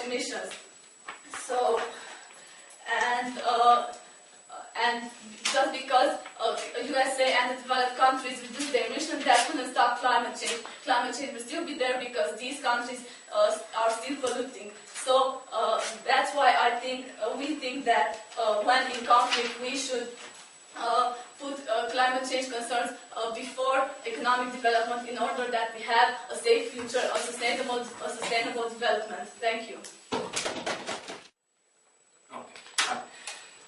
emissions. So, and just because USA and the developed countries reduce their emissions, that couldn't stop climate change. Climate change will still be there because these countries are still polluting. So that's why we think that when in conflict we should put climate change concerns before economic development in order that we have a safe future, a sustainable development. Thank you.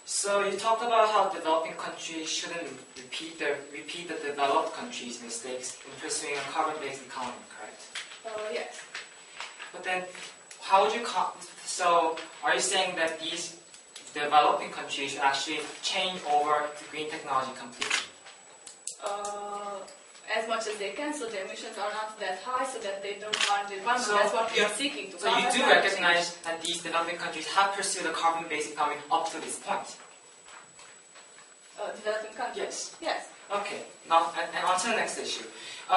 So you talked about how developing countries shouldn't repeat the developed countries' mistakes in pursuing a carbon-based economy, correct? Yes. But then, how would you? So, are you saying that these developing countries should actually change over to green technology completely? As much as they can, so the emissions are not that high, so that they don't harm the environment. So that's what we are seeking to. So you do recognize that these developing countries have pursued a carbon-based economy up to this point? Developing countries? Yes. Yes. Okay. Now, and on to the next issue.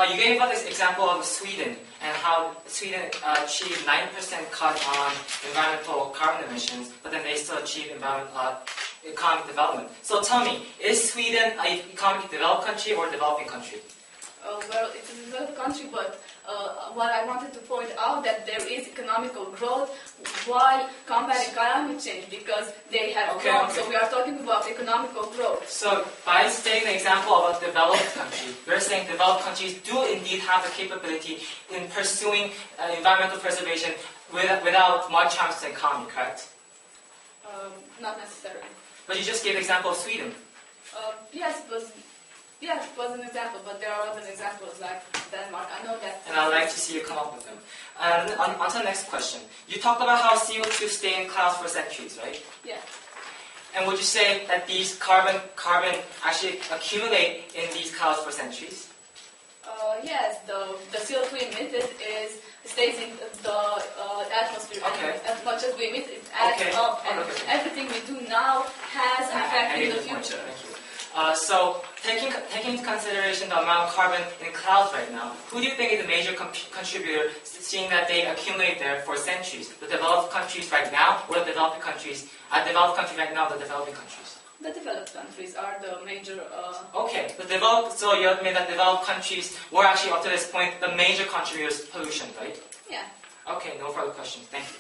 You gave us this example of Sweden and how Sweden achieved 9% cut on environmental carbon emissions, but then they still achieved economic development. So tell me, is Sweden an economically developed country or a developing country? Well, it's a developed country, but what I wanted to point out that there is economical growth while combating climate change because they have grown. Okay. So we are talking about economical growth. So by stating the example of a developed country, we're saying developed countries do indeed have the capability in pursuing environmental preservation without much harm to the economy, correct? Not necessarily. But you just gave the example of Sweden. Yes, it was an example, but there are other examples like Denmark. I know that. And I'd like to see you come up with them. On to the next question. You talked about how CO2 stay in clouds for centuries, right? Yeah. And would you say that these carbon actually accumulate in these clouds for centuries? Yes, the CO2 emitted stays in the atmosphere. Okay. And as much as we emit, it adds up, and everything we do now has an effect in the future. Thank you. So, taking into consideration the amount of carbon in clouds right now, who do you think is the major contributor, seeing that they accumulate there for centuries? The developed countries right now, or the developing countries? Developed countries right now, the developing countries? The developed countries are the major. Okay, so you admit that developed countries were actually up to this point the major contributors to pollution, right? Yeah. Okay, no further questions. Thank you.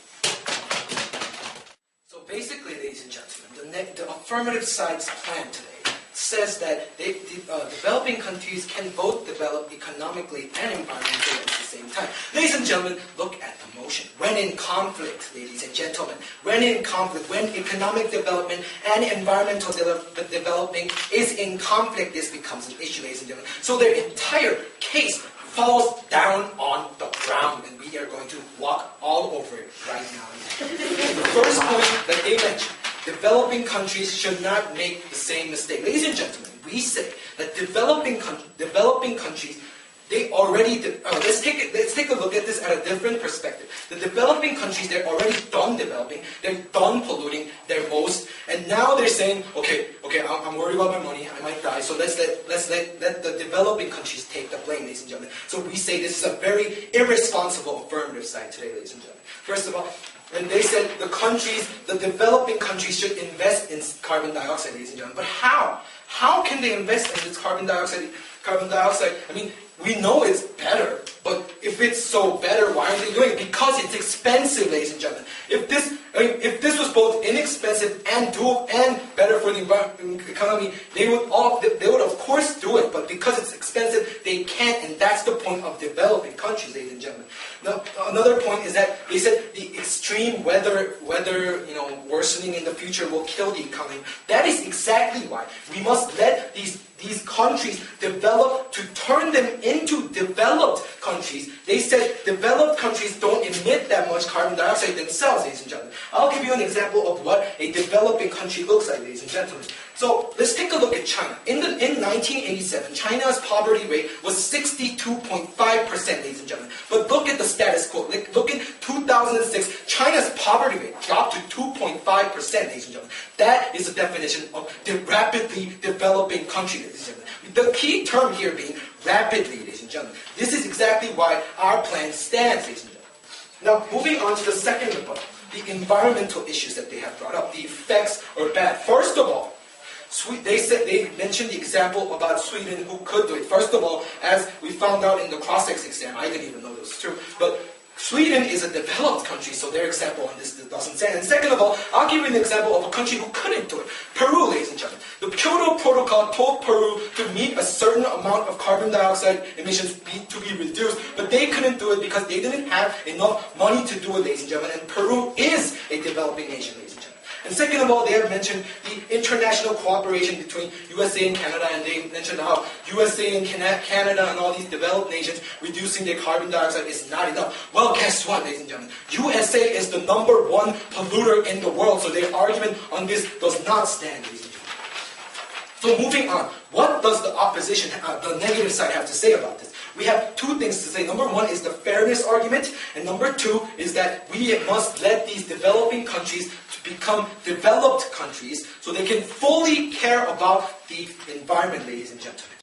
So basically, ladies and gentlemen, the affirmative side's plan today says that developing countries can both develop economically and environmentally at the same time. Ladies and gentlemen, look at the motion. When in conflict, ladies and gentlemen, when economic development and environmental development is in conflict, this becomes an issue, ladies and gentlemen. So their entire case falls down on the ground, and we are going to walk all over it right now. The first point that they mentioned, developing countries should not make the same mistake. Ladies and gentlemen, we say that developing countries, they already, let's take a look at this at a different perspective. The developing countries, they're already done developing, they're done polluting their most, and now they're saying, okay, I'm worried about my money, I might die, so let's let the developing countries take the blame, ladies and gentlemen. So we say this is a very irresponsible affirmative side today, ladies and gentlemen. First of all, and they said the developing countries should invest in carbon dioxide, ladies and gentlemen. But how? How can they invest in this carbon dioxide? I mean, we know it's better, but if it's so better, why aren't they doing it? Because it's expensive, ladies and gentlemen. If this was both inexpensive and better for the economy, they would of course do it. But because it's expensive, they can't, and that's the point of developing countries, ladies and gentlemen. Now, another point is that they said the extreme weather worsening in the future will kill the economy. That is exactly why we must let these countries develop to turn them into developed countries. They said developed countries don't emit that much carbon dioxide themselves, ladies and gentlemen. I'll give you an example of what a developing country looks like, ladies and gentlemen. So let's take a look at China. In 1987, China's poverty rate was 62.5%, ladies and gentlemen. But look at the status quo. Look in 2006, China's poverty rate dropped to 2.5%, ladies and gentlemen. That is the definition of the rapidly developing country, ladies and gentlemen. The key term here being rapidly, ladies and gentlemen. This is exactly why our plan stands, ladies and gentlemen. Now, moving on to the second rebuttal. The environmental issues that they have brought up. The effects are bad. First of all, they mentioned the example about Sweden who could do it. First of all, as we found out in the cross-ex exam, I didn't even know this was true, but Sweden is a developed country, so their example on this doesn't stand. And second of all, I'll give you an example of a country who couldn't do it. Peru, ladies and gentlemen. The Kyoto Protocol told Peru to meet a certain amount of carbon dioxide emissions to be reduced, but they couldn't do it because they didn't have enough money to do it, ladies and gentlemen. And Peru is a developing nation, ladies and gentlemen. And second of all, they have mentioned the international cooperation between USA and Canada, and they mentioned how USA and Canada and all these developed nations reducing their carbon dioxide is not enough. Well, guess what, ladies and gentlemen? USA is the #1 polluter in the world, so their argument on this does not stand, ladies and gentlemen. So moving on, what does the opposition, the negative side, have to say about this? We have two things to say. Number one is the fairness argument, and number two is that we must let these developing countries become developed countries so they can fully care about the environment, ladies and gentlemen.